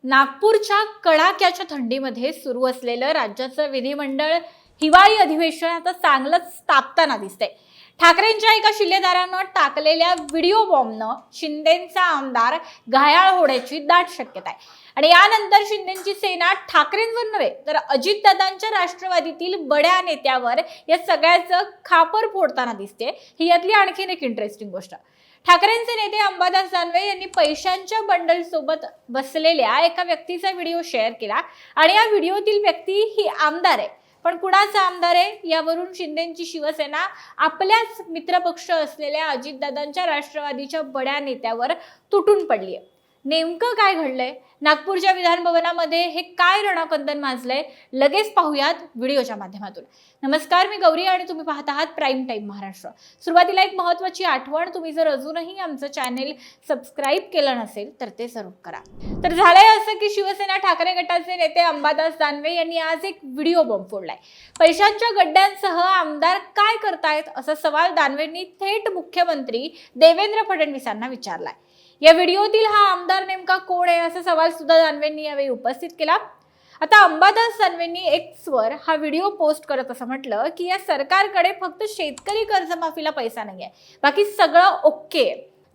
नागपूरच्या कडाक्याच्या थंडीमध्ये सुरू असलेलं राज्याचं विधिमंडळ हिवाळी अधिवेशन आता चांगलंच तापताना दिसतंय। ठाकरेंच्या एका शिलेदारानं टाकलेल्या व्हिडिओ बॉम्बनं शिंदेंचा आमदार घायाळ होण्याची दाट शक्यता आहे। आणि यानंतर शिंदेंची सेना ठाकरेंवर नव्हे तर अजितदादांच्या राष्ट्रवादीतील बड्या नेत्यावर या सगळ्याचं खापर फोडताना दिसते। ही यातली आणखीन एक इंटरेस्टिंग गोष्ट। ठाकरेंचे नेते अंबादास दानवे यांनी पैशांच्या बंडल सोबत बसलेल्या एका व्यक्तीचा व्हिडिओ शेअर केला आणि या व्हिडिओतील व्यक्ती ही आमदार आहे। पण कुणाचा आमदार आहे यावरून शिंदेंची शिवसेना आपल्याच मित्रपक्ष असलेल्या अजितदादांच्या राष्ट्रवादीच्या बड्या नेत्यावर तुटून पडली आहे। नेमकं काय घडलंय, नागपूरच्या विधान भवनामध्ये हे काय रणकंदन माजलंय, लगेच पाहूयात व्हिडिओच्या माध्यमातून। नमस्कार, मी गौरी आणि तुम्ही पाहत आहात प्राईम टाइम महाराष्ट्र। सुरुवातीला एक महत्त्वाची आठवण, तुम्ही जर अजूनही आमचं चॅनेल सबस्क्राईब केलं नसेल तर ते जरूर करा। तर झालंय असं की शिवसेना ठाकरे गटाचे नेते अंबादास दानवे यांनी आज एक व्हिडिओ बॉम्ब फोडलाय। पैशांच्या गड्ड्यांसह आमदार काय करतायत असा सवाल दानवेंनी थेट मुख्यमंत्री देवेंद्र फडणवीसांना विचारलाय। या व्हिडिओतील हा आमदार नेमका कोण आहे असा सवाल सुद्धा दानवेंनी यावेळी उपस्थित केला। आता अंबादास दानवेंनी एक्सवर हा व्हिडिओ पोस्ट करत असं म्हटलं की या सरकारकडे फक्त शेतकरी कर्जमाफीला पैसा नाहीये, बाकी सगळं ओके।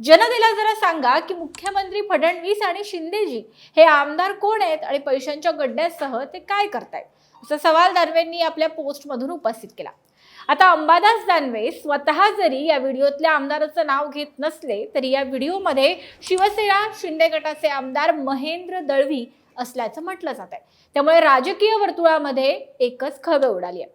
जनतेला जरा सांगा की मुख्यमंत्री फडणवीस आणि शिंदेजी हे आमदार कोण आहेत आणि पैशांच्या गड्ड्यासह ते काय करतायत असा सवाल दानवेंनी आपल्या पोस्टमधून उपस्थित केला। आता अंबादास दानवे स्वतः जरी या व्हिडिओतल्या आमदाराचं नाव घेत नसले तरी या व्हिडिओमध्ये शिवसेना शिंदे गटाचे आमदार महेंद्र दळवी असल्याचं म्हटलं जात आहे। त्यामुळे राजकीय वर्तुळामध्ये एकच खळबळ उडाली आहे।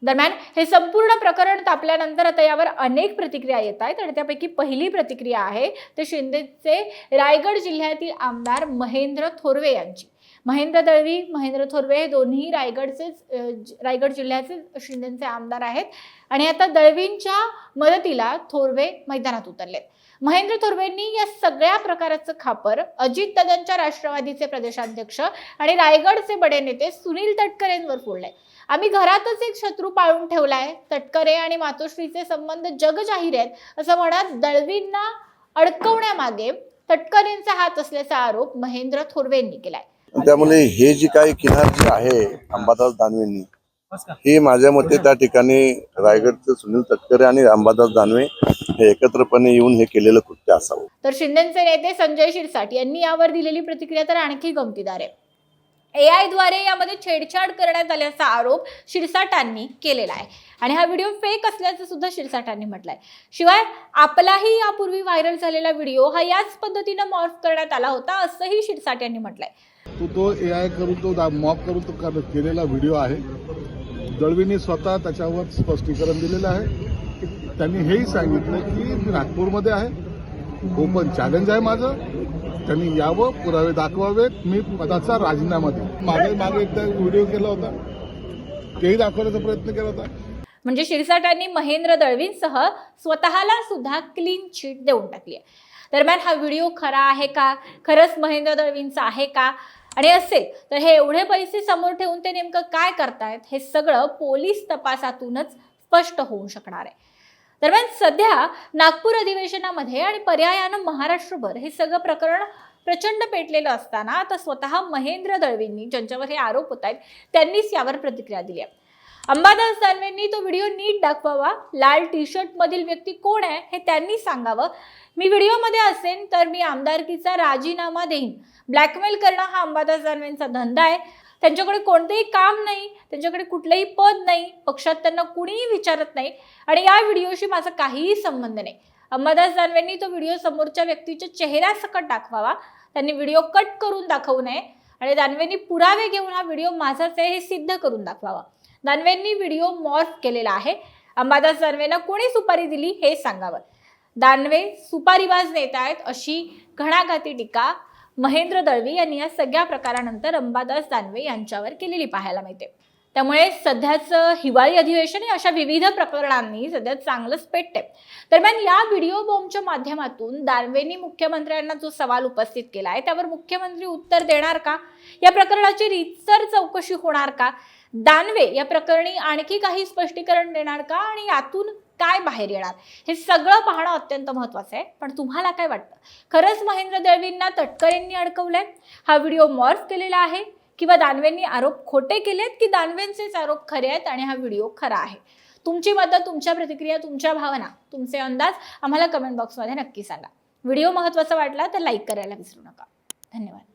दरम्यान हे संपूर्ण प्रकरण तापल्यानंतर आता यावर अनेक प्रतिक्रिया येत आहेत आणि त्यापैकी पहिली प्रतिक्रिया आहे ते शिंदेचे रायगड जिल्ह्यातील आमदार महेंद्र थोरवे यांची। महेंद्र दळवी, महेंद्र थोरवे हे दोन्ही रायगड जिल्ह्याचे शिंदेचे आमदार आहेत आणि आता दळवींच्या मदतीला थोरवे मैदानात उतरलेत। महेंद्र थोरवेंनी या सगळ्या प्रकाराचं खापर अजितदादांच्या राष्ट्रवादीचे प्रदेशाध्यक्ष आणि रायगडचे बडे नेते सुनील तटकरेंवर फोडलंय। आम्ही घरातच एक शत्रू पाळून ठेवलाय, तटकरे आणि मातोश्रीचे संबंध जगजाहीर आहेत असं म्हणत दळवींना अडकवण्यामागे तटकरेंचा हात असल्याचा आरोप महेंद्र थोरवेंनी केलाय। त्यामुळे हे जी काही किनार जी आहे अंबादास दानवेंनी, हे माझ्या मते त्या ठिकाणी रायगडचे सुनील तटकरे आणि अंबादास दानवे हे एकत्रपणे येऊन हे केलेलं कृत्य असावं। तर शिंदेचे नेते संजय शिरसाट यांनी यावर दिलेली प्रतिक्रिया तर आणखी गमतीदार आहे। AI द्वारे यामध्ये छेडछाड करण्यात आल्याचा आरोप शिरसाटांनी केलेला आहे आणि हा व्हिडिओ फेक असल्याचं सुद्धा शिरसाटांनी म्हटलंय। शिवाय आपलाही यापूर्वी व्हायरल झालेला व्हिडिओ हा याच पद्धतीने मॉर्फ करण्यात आला होता असंही शिरसाट यांनी म्हटलंय। तो AI करून तो मॉप करून तो केलेला व्हिडिओ आहे। दळवींनी स्वतः त्याच्यावर स्पष्टीकरण दिलेलं आहे। त्यांनी हेही सांगितलं की मी नागपूरमध्ये आहे, ओपन चॅलेंज आहे माझं, त्यांनी यावं, पुरावे दाखवावेत, मी पदाचा राजीनामा देईन। मागे एकदा व्हिडिओ केला होता, तेही दाखवण्याचा प्रयत्न केला होता। म्हणजे शिरसाटांनी महेंद्र दळवींसह स्वतःला सुद्धा क्लीन चिट देऊन टाकली आहे। दरम्यान हा व्हिडिओ खरा आहे का, खरंच महेंद्र दळवींचा आहे का, आणि असेल तर हे एवढे पैसे समोर ठेवून ते नेमकं काय करतायत हे सगळं पोलीस तपासातूनच स्पष्ट होऊ शकणार आहे। दरम्यान सध्या नागपूर अधिवेशनामध्ये आणि पर्यायानं महाराष्ट्रभर हे सगळं प्रकरण प्रचंड पेटलेलं असताना आता स्वतः महेंद्र दळवींनी, ज्यांच्यावर हे आरोप होत आहेत, त्यांनीच यावर प्रतिक्रिया दिली आहे। अंबादास दानवेंनी तो व्हिडिओ नीट दाखवावा, लाल टी शर्ट मधील व्यक्ती कोण आहे हे त्यांनी सांगावं, मी व्हिडिओमध्ये असेन तर मी आमदारकीचा राजीनामा देईन। ब्लॅकमेल करणं हा अंबादास दानवेंचा धंदा आहे। त्यांच्याकडे कोणतेही काम नाही, त्यांच्याकडे कुठलेही पद नाही, पक्षात त्यांना कुणीही विचारत नाही आणि या व्हिडिओशी माझा काहीही संबंध नाही। अंबादास दानवेंनी तो व्हिडिओ समोरच्या व्यक्तीच्या चेहऱ्यासकट दाखवावा, त्यांनी व्हिडिओ कट करून दाखवू नये आणि दानवेंनी पुरावे घेऊन हा व्हिडिओ माझाच आहे हे सिद्ध करून दाखवावा। दानवेंनी व्हिडिओ मॉर्फ केलेला आहे, अंबादास दानवेंना कोणी सुपारी दिली हे सांगावं। दानवे सुपारीबाज नेता आहेत अशी घणाघाती टीका महेंद्र दळवी यांनी या सगळ्या प्रकारानंतर अंबादास दानवे यांच्यावर केलेली पाहायला मिळते। त्यामुळे सध्याचं हिवाळी अधिवेशन अशा विविध प्रकरणांनी सध्या चांगलंच पेटते। दरम्यान या व्हिडिओ बॉम्बच्या माध्यमातून दानवेंनी मुख्यमंत्र्यांना जो सवाल उपस्थित केलाय त्यावर मुख्यमंत्री उत्तर देणार का, या प्रकरणाची रीतसर चौकशी होणार का, दानवे या प्रकरणी आणखी काही स्पष्टीकरण देणार का आणि यातून काय बाहेर येणार हे सगळं पाहणं अत्यंत महत्त्वाचं आहे. पण तुम्हाला काय वाटतं, खरंच महेंद्र दळवींना तटकरेंनी अडकवलंय, हा व्हिडिओ मॉर्फ केलेला आहे, किंवा दानवेंनी आरोप खोटे केलेत की दानवेंचेच आरोप खरे आहेत आणि हा व्हिडिओ खरा आहे? तुमची मतं, तुमच्या प्रतिक्रिया, तुमच्या भावना, तुमचे अंदाज आम्हाला कमेंट बॉक्समध्ये नक्की सांगा. व्हिडिओ महत्त्वाचा वाटला तर लाईक करायला विसरू नका. धन्यवाद.